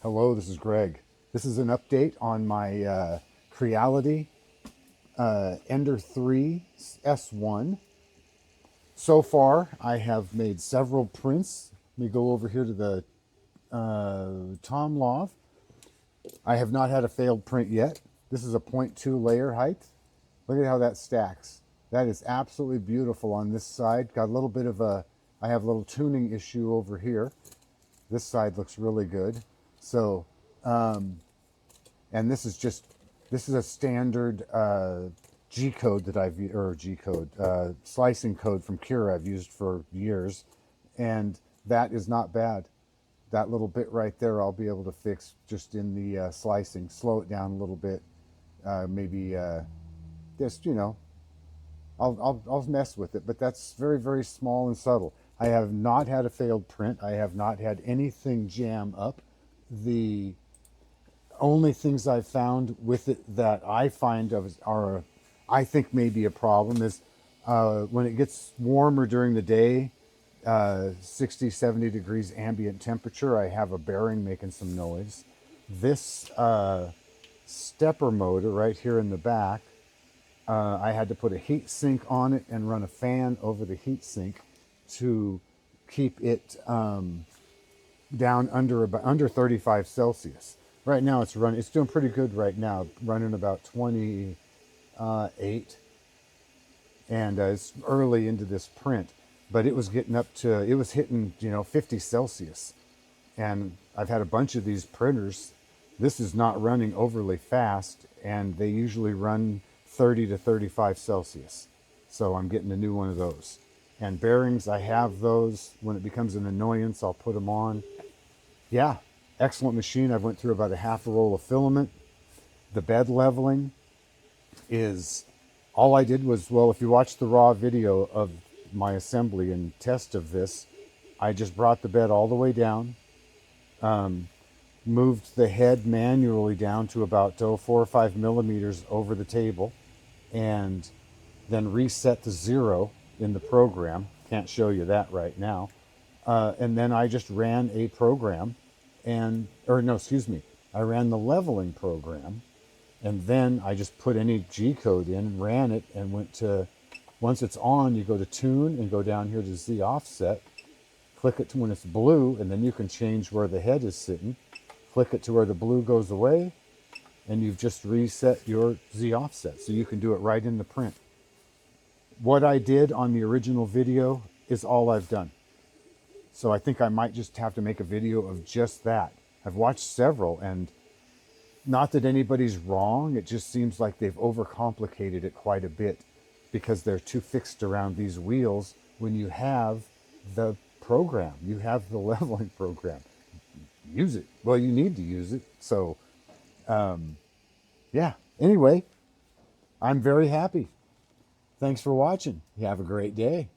Hello, this is Greg. This is an update on my Creality Ender 3 S1. So far, I have made several prints. Let me go over here to the Tom Love. I have not had a failed print yet. This is a 0.2 layer height. Look at how that stacks. That is absolutely beautiful on this side. Got a little bit of I have a little tuning issue over here. This side looks really good. So, and this is a standard G code that slicing code from Cura I've used for years, and that is not bad. That little bit right there I'll be able to fix just in the slicing, slow it down a little bit, maybe just, I'll mess with it, but that's very, very small and subtle. I have not had a failed print. I have not had anything jam up. The only things I've found with it that I find I think maybe a problem is when it gets warmer during the day, 60, 70 degrees ambient temperature, I have a bearing making some noise. This stepper motor right here in the back, I had to put a heat sink on it and run a fan over the heat sink to keep it down under 35 Celsius. Right now it's doing pretty good right now, running about 28, and it's early into this print, but it was hitting 50 Celsius, and I've had a bunch of these printers. This is not running overly fast, and they usually run 30 to 35 Celsius. So I'm getting a new one of those. And bearings, I have those. When it becomes an annoyance, I'll put them on. Yeah, excellent machine. I went through about a half a roll of filament. The bed leveling is, all I did was, well, if you watch the raw video of my assembly and test of this, I just brought the bed all the way down, moved the head manually down to about 4 or 5 millimeters over the table, and then reset to 0 in the program. Can't show you that right now. And then I just ran a program I ran the leveling program, and then I just put any G code in and ran it, and once it's on, you go to tune and go down here to Z offset, click it to when it's blue, and then you can change where the head is sitting, click it to where the blue goes away, and you've just reset your Z offset. So you can do it right in the print. What I did on the original video is all I've done. So I think I might just have to make a video of just that. I've watched several, and not that anybody's wrong, it just seems like they've overcomplicated it quite a bit because they're too fixed around these wheels when you have the program, you have the leveling program. Use it. Well, you need to use it. So, yeah. Anyway, I'm very happy. Thanks for watching. You have a great day.